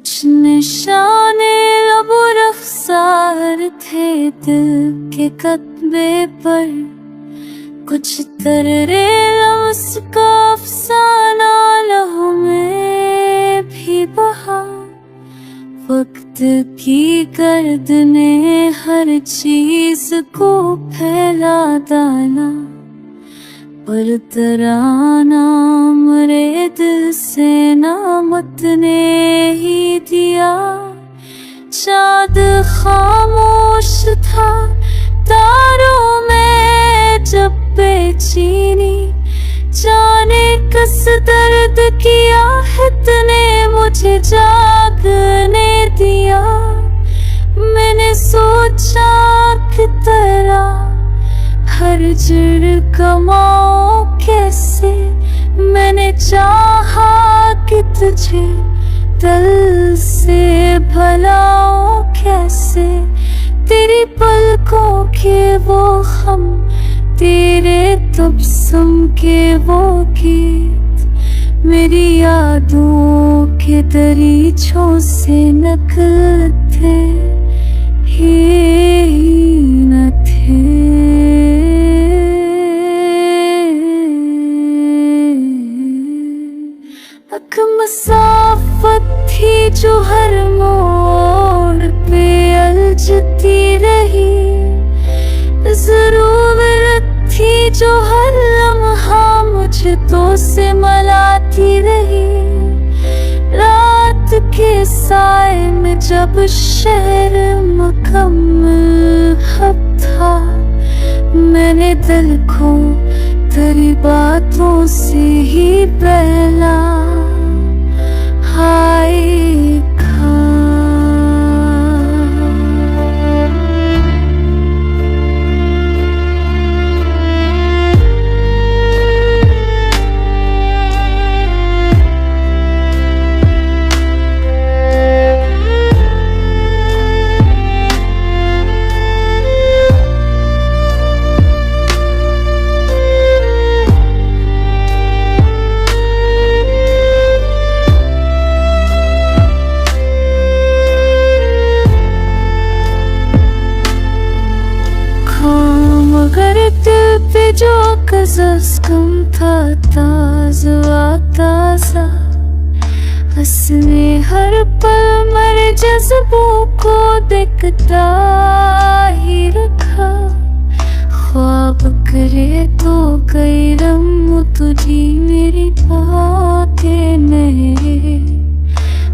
कुछ निशाने लबो रफ्सार थे दिल के कत्बे पर, कुछ तर्रे लम्स का अफसाना लहू में भी बहा। वक्त की गर्द ने हर चीज को फैला डाला, पर तराना मरे दिल से नामत ने ही दिया। चाँद खामोश था तारों में जब बेचैनी, जाने किस दर्द की आहट ने मुझे जागने दिया। मैंने सोचा कि तेरा हर जुर्म कमाऊं कैसे, मैंने चाहा कि तुझे दिल से भलाऊं कैसे। तेरी पलकों के वो खम, तेरे तबस्सुम के वो गीत, मेरी यादों के दरीचों से निकलते ही न थे। एक मसाफत थी जो हर मोड़ पे उलझती रही, ज़रूरत थी जो हर लम्हा मुझे तो से मलाती रही। रात के साए में जब शहर मुकम्मल खब था, मैंने दिल को तेरी बातों से ही बहला हाय खा। मगर दिल पे जो कज़स कम था ताज़ा ताज़ा, हंसने हर पल मरे जज्बों को देखता ही रखा। ख्वाब करे तो कई रंग तुझी मेरी बातें नहीं,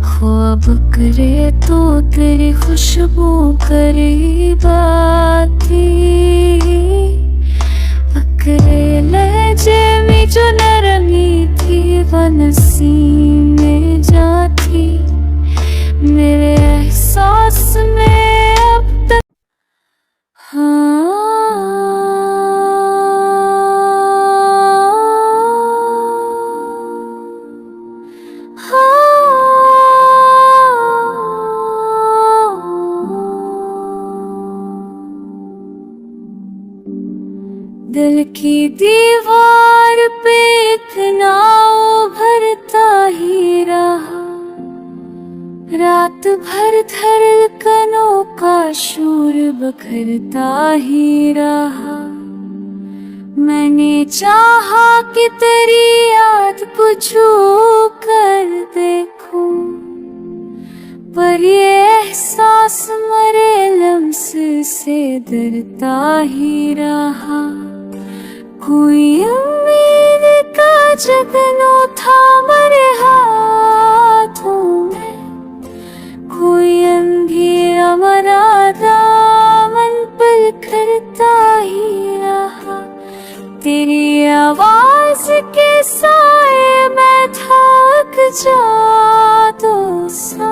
ख्वाब करे तो तेरी खुशबू करे बातें। अकेले लहजे में जो नरमी थी वो नसीम में जाती, मेरे एहसास में अब तक दिल की दीवार पे इतना उभरता ही रहा, रात भर धड़कनों का शोर बखरता ही रहा। मैंने चाहा कि तेरी याद बुझू कर देखूं, पर ये एहसास मरे लम्स से डरता ही रहा। कोई उम्मीद का जगनो था मरे हाथों में, कोई अंधेरा मरा दामन पर करता ही रहा। तेरी आवाज के साए में थक जादू सा,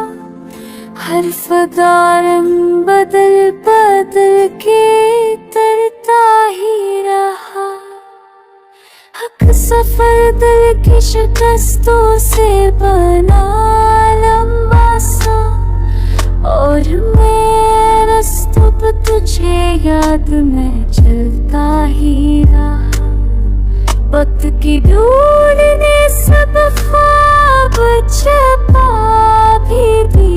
हर फदारम बदल बदल के तरता ही रहा। हक सफर दिल की शिकस्तों से बना लंबा सा, और मैं रास्तों पे तुझे याद में चलता ही रहा। वक्त की धूल ने सब ख्वाब छुपा भी दिया।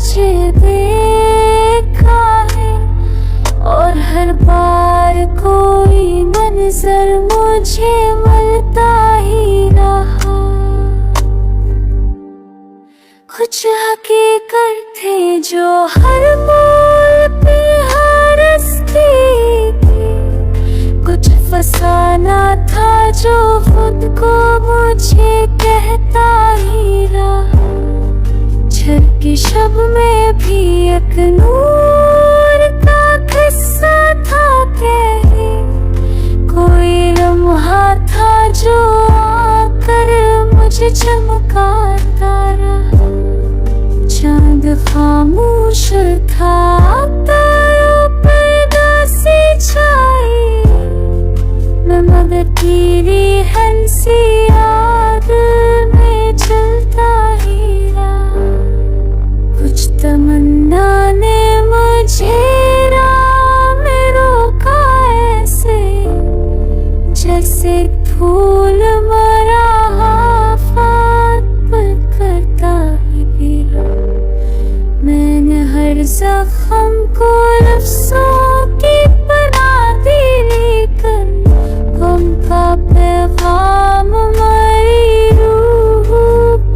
तुझे देखा है, और हर बार कोई मंजर मुझे मिलता ही रहा। कुछ हकीकत थे जो हर मोड़ पे हरसती थी, कुछ फसाना था जो खुद को मुझे कहता ही रहा। झलकी शब में भी एक नूर का किस्सा था कहीं, कोई लम्हा था जो आकर मुझे चमकाता रहा। चांद खामोश था, तारों पर दासी छाई, मैं मगर तेरी हंसी याद में चलता ही रहा। कुछ तमन्ना ने मुझे राह में रोका ऐसे, जैसे फूल मरा आफत पर करता ही गिरा। मैंने हर जख्म को लफ्ज़ों की पनाह दी, लेकिन गम का पैगाम मरी रूह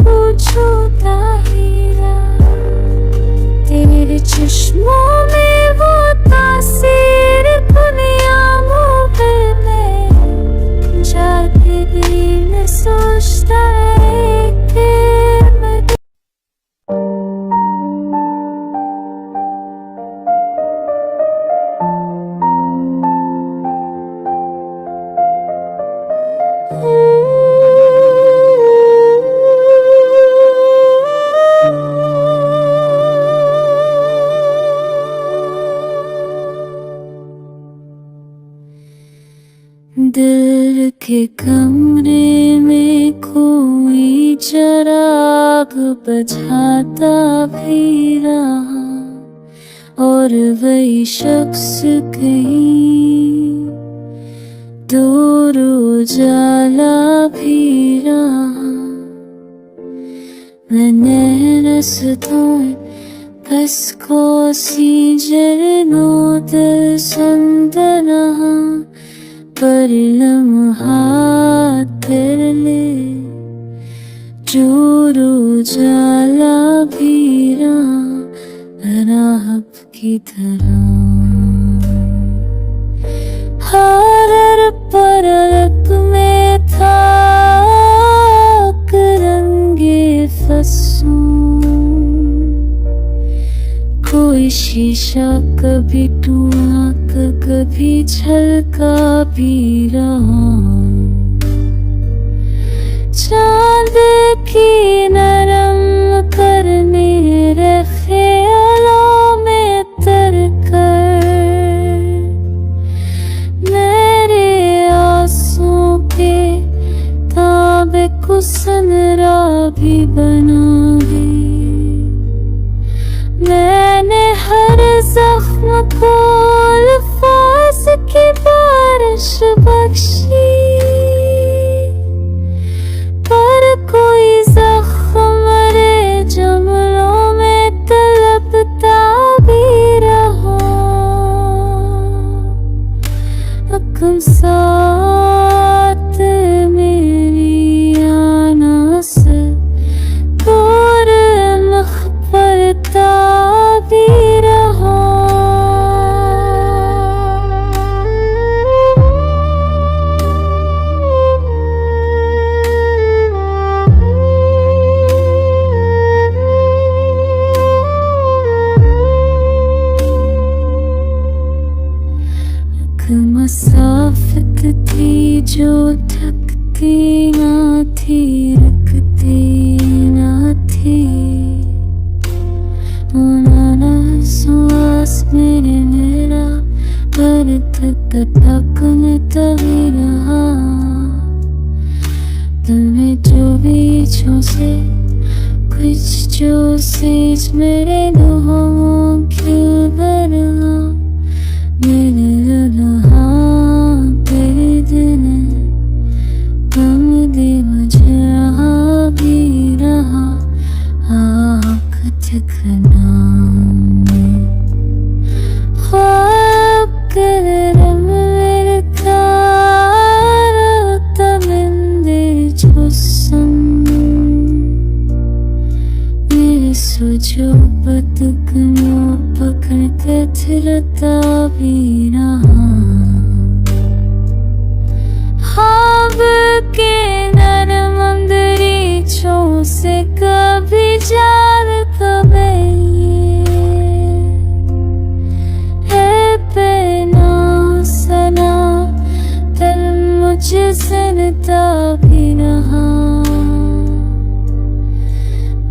को छूता ही रहा। तेरे चश्मों में वो तासीर दुनिया मुग़ल में, जाके दिल में सोचता है कि मैं दिल के कमरे में कोई चिराग बुझाता भी रहा, और वही शख्स कहीं दूर उजाला भी रहा। मैंने रस्तों बस कोसी जरनों दिल सुंदर रहा, पर लम्हात फिर ले चूर उजाला भी रहा राहब की तरह। हर परत में था रंगे फसूं, कोई शीशा कभी टूटा कभी झलका भी रहा। चांद की नरम करने रखे ख्यालों में तरकर, मेरे आंसुओं के ताबे को सनरा भी बना भी। मैंने हर जख्म को अल्फाज की बारिश बख्शी, पर कोई जख्म मेरे जुमलों में तड़पता भी रहा। हुक्म साथ मेरी आना से दूर नख पड़ता भी रहा। मसाफत थी जो थकती ना थी, रुकती ना थी। सांस मेरे मेरा पर धड़कन तभी रहा। दिल में जो बीचों से कुछ जो सेज मेरे दुआओं क्यों बरहा। मेरे रहा तेरे दिन गम दे मुझे भी रहा। आँख ठिकाना में ख्वाब कर मेरे तारा तमिंदे जो संग मेरे सोचो पतकनो पकड़ के थिरता भी रहा ख्वाब के नरम अंदरीचों से कभी जार कभी मुझे सुनता भी रहा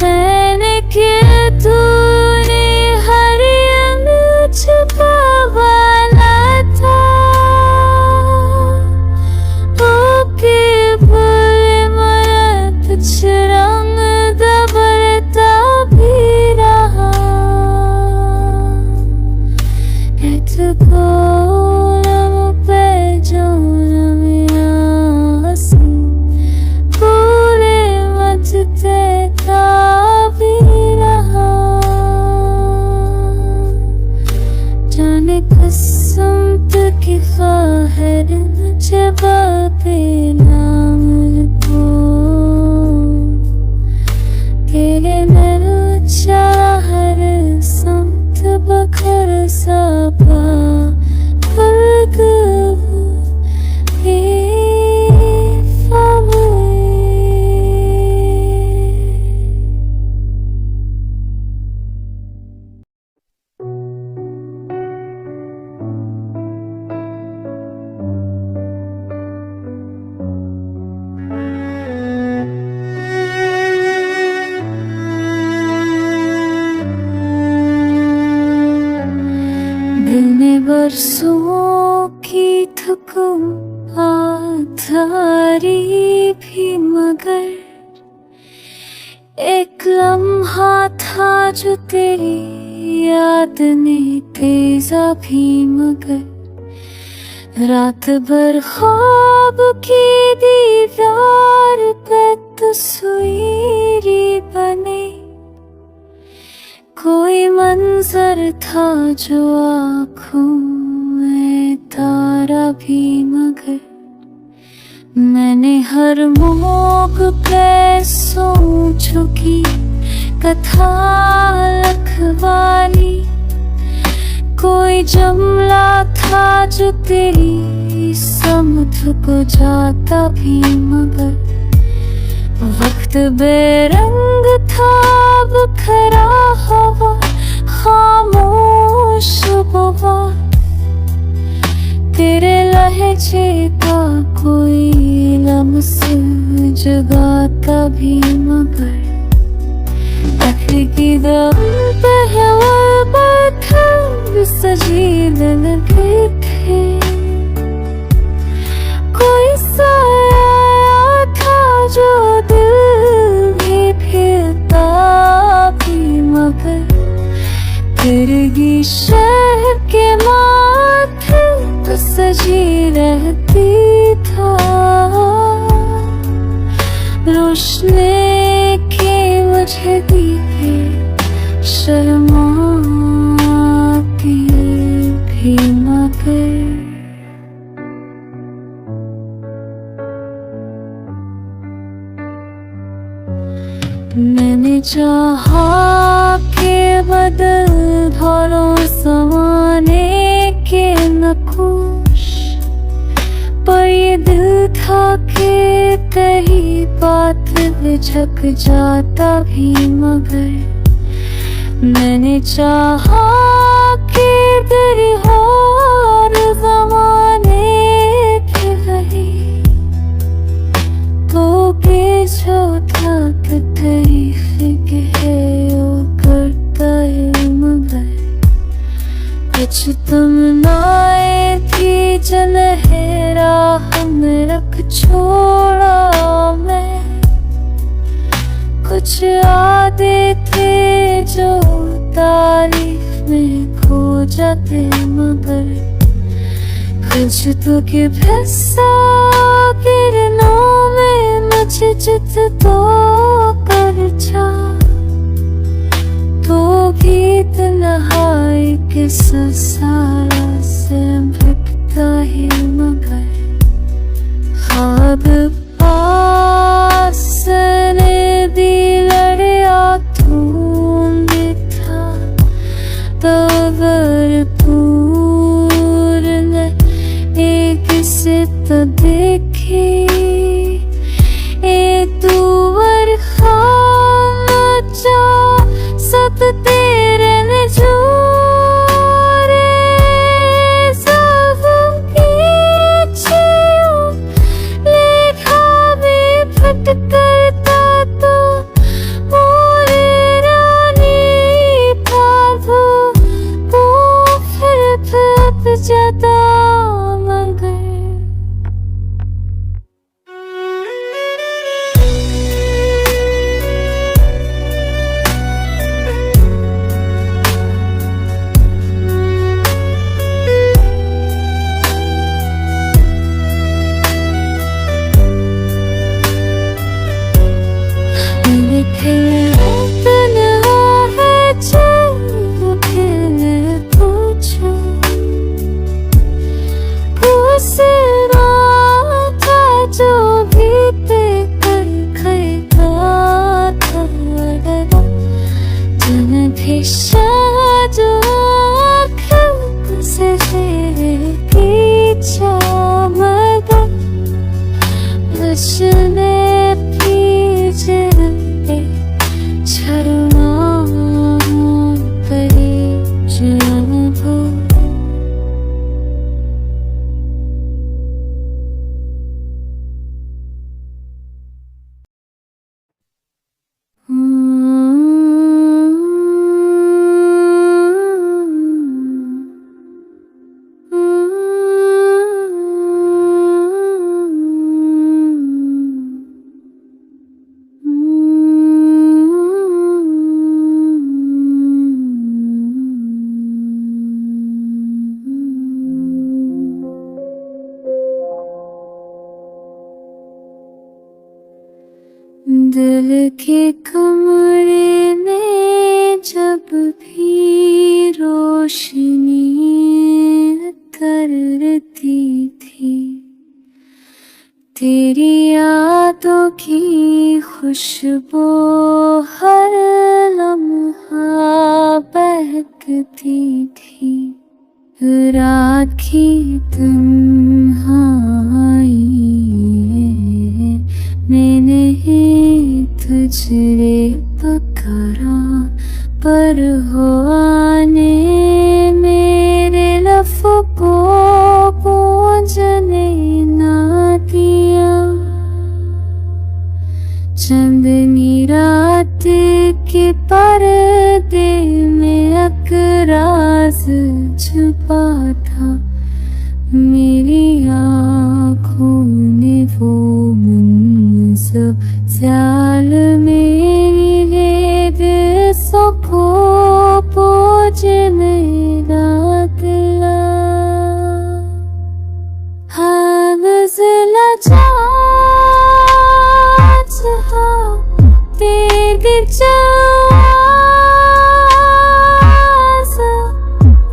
मैंने किया तूने हर अंग छुपा वाला था ओके बोले मरा कुछ रंग दबरता भी रहा की ख्वाहिर जवाबे नाम को तेरे नरो चाहर संत बखर सापा फर्क बरसों की थकम आधारी भी मगर एक लम्हा था जो तेरी याद ने तेजा भी मगर रात भर ख्वाब की दीवार पे तस्वीरी बने कोई मंजर था जो आँखों में तारा भी मगर मैंने हर मोग पे सोचों की कथा लखवाली कोई जमला था जो तेरी समझ को जाता भी मगर वक्त बेरंग था बखरा हवा खामोश बवा तेरे लहजे का कोई लम्स जगाता भी मगर की दम पे हवा पत्थर सजी लगे थे कोई साया था जो दिल भी फिरता भी मगर तिरगी शहर के माथे तो सजी रहती था रोशनी की मुझे दीपे शर्मा की भी मगर मैंने चाहा के बदल भरोसाने के नकुश पर ये दिल था कि कहीं बात झक जाता भी मगर मैंने चाहा कि तेरी और जमाने थे वही तो पीछो था कि तारीफ के है वो करता है मगर कुछ तुम नाए थी जलहेरा हम रख छोड़ा मैं कुछ आदे थे जो तारीफ में खो जाते मगर कुछ तो के भैसा किरणों में मुझे चित तो कर जा तो नहाए किस सारा से भिपता ही मगर ख्वाब पास ने दी लड़िया तूं था तवर पूर्ण एक से तो देखी एक दूवर खाना जा सब तेरे ने जोरे सब पीछे लेखा भी फट करता तो मोरे रानी पाभो वो फिर जाता मगर दिल के कमरे में जब भी रोशनी करती थी तेरी यादों की खुशबू हर लम्हा बहकती थी राखी तन्हाई मैंने तुझे पकड़ा पर हो आने मेरे लफ्ज़ों को गूंजने ना दिया चंदनी रात के पर्दे में अकराज छुपा था मेरी आँखों ने वो सब जाल मेरी रेत को पूजने दिला हाँ नज़ला चाँच हाँ तेग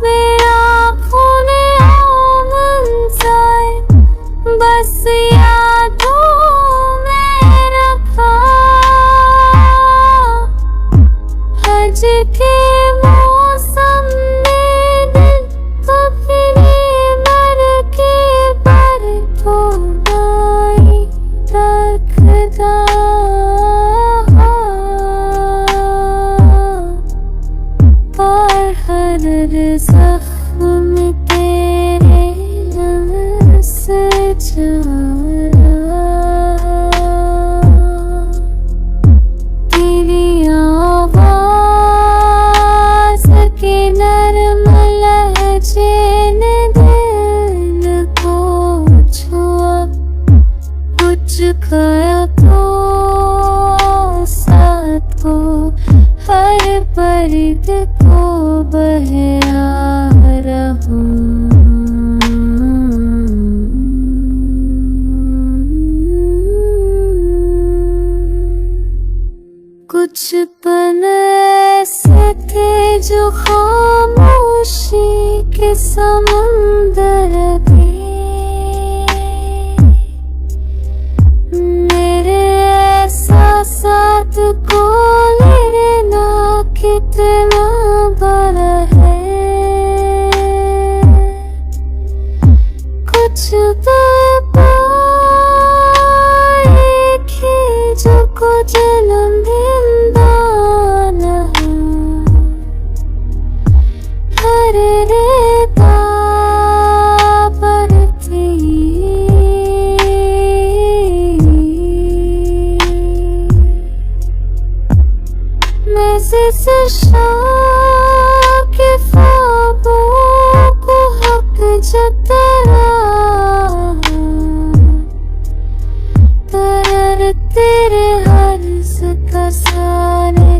मेरा आँखों ने आमन जाए बस यादों के मौसम में दिल तो फिर मर के पर तो गाई रखता पर हर जख्म तेरे लफ्ज़ गया तो साथ को हर परिद को बहरा रहूं कुछ पल ऐसे थे जो खामोशी के समंदर भी मेरे एहसासात को लेना कितना बड़ा है। कुछ जो को जन्मदिन दाना हर रेता बरती मैं जिस के ख्वाबों को हक जतरा तेरे हर्ज का सारे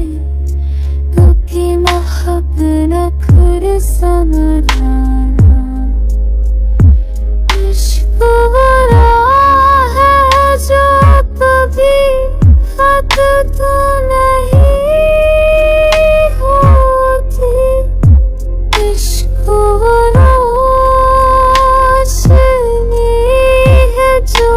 दुखी महब न खुर समझाना। इश्क बुरा है जो कभी हद तो नहीं होती। इश्क बुरा है जो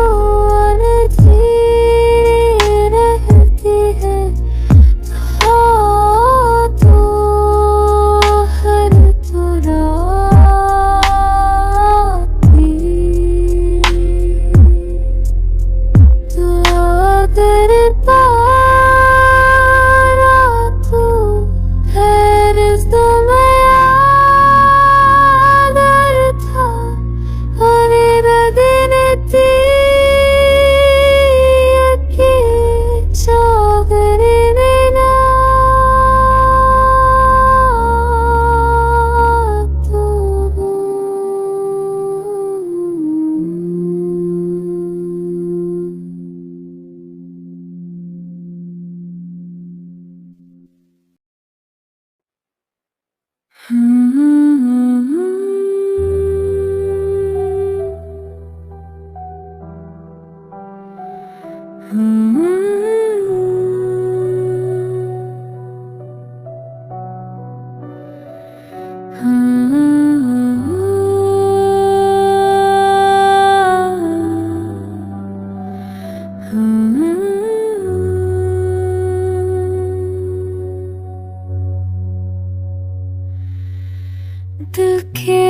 दिल के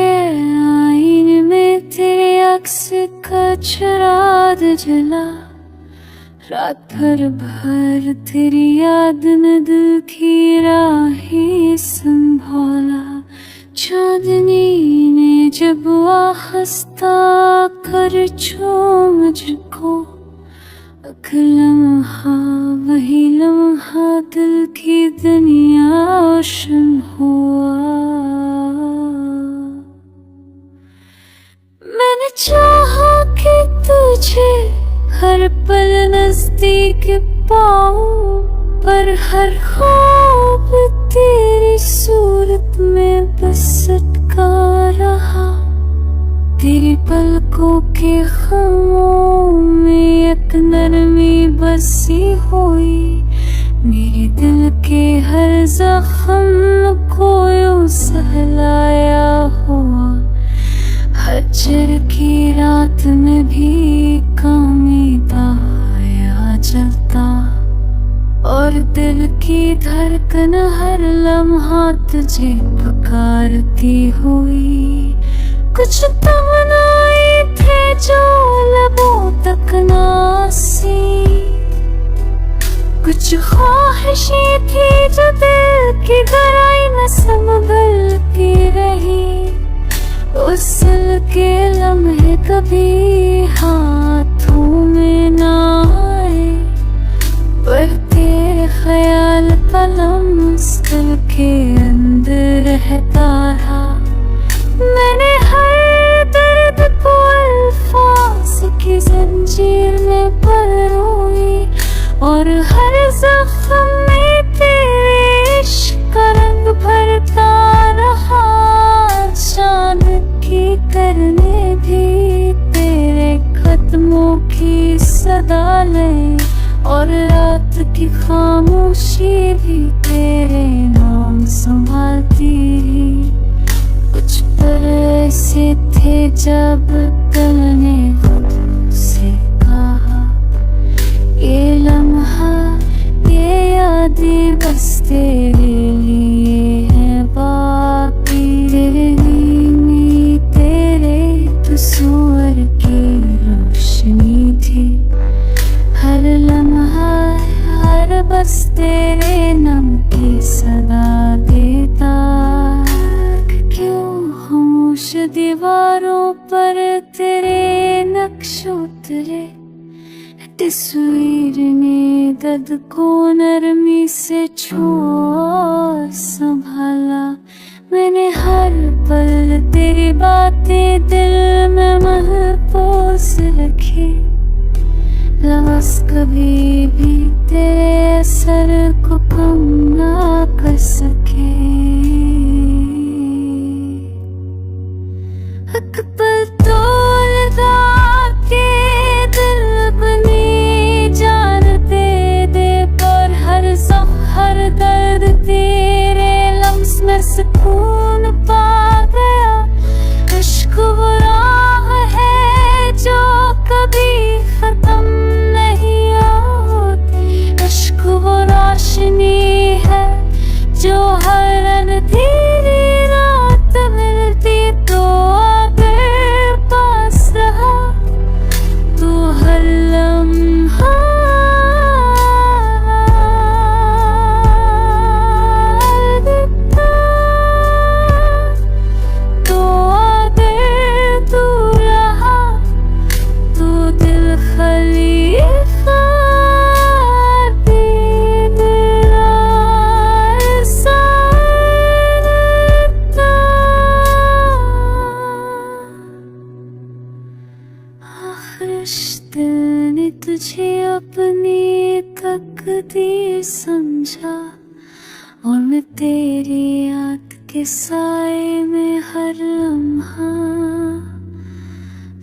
आईने में तेरे अक्स का चिराग जला। रात भर तेरी याद में दिल की राहें संभाला। चांदनी ने जब हंसता कर छू मुझको, एक लम्हा वही लम्हा दिल की दुनिया रोशन हुआ। मैंने चाहा कि तुझे हर पल नजदीक पाऊं, पर हर ख्वाब तेरी सूरत में बस अटका रहा। तेरी पलकों के खामों में एक नरमी बसी हुई। मेरे दिल के हर जख्म को यूं सहलाया हुआ। हजर की रात में भी कामी दाया जलता, और दिल की धड़कन हर लम्हा तुझे पुकारती हुई। कुछ तमन्नाएं थे जो लबों तक ना आसी, कुछ ख्वाहिशें थी जो दिल की गहराई में संभलती रही। उस दिल के लम्हे कभी हाथों में ना आए, पर तेरे ख्याल का लम्स दिल के अंदर रहता रहा। मैंने हर दर्द को अल्फाज की जंजीर में परोई, और हर जख्म में तेरे इश्क का रंग भरता रहा। चांद की करने भी तेरे खत्म जब तूने से कहा ये लम्हा ये यादें बस तेरे लिए है बाकी तेरे तस्वीर की रोशनी थी हर लम्हा हर बस तेरे नाम की सदा देता क्यों खामोश दीवारों पर तेरे नक्श उतरे तस्वीर ने दर्द को नरमी से छुआ संभाला मैंने हर पल तेरी बातें दिल में महफूज रखी लफ्ज़ कभी भी तेरे असर को कम ना कर सके एक पल तोलदा के दिल बनी जान दे पर हर दर्द तेरे लम्स में सुकून पा गया इश्क वो राह है जो कभी खत्म नहीं होती इश्क वो रोशनी है जो हर अंधेरी रात मिलती तो अगर पास रहा तो हर लम्हा तो अगर तू रहा तो दिल खलीफा दिल ने तुझे अपनी तकदीर समझा और मैं तेरी याद के साए में हर लम्हा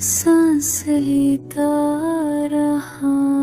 सांस लेता रहा।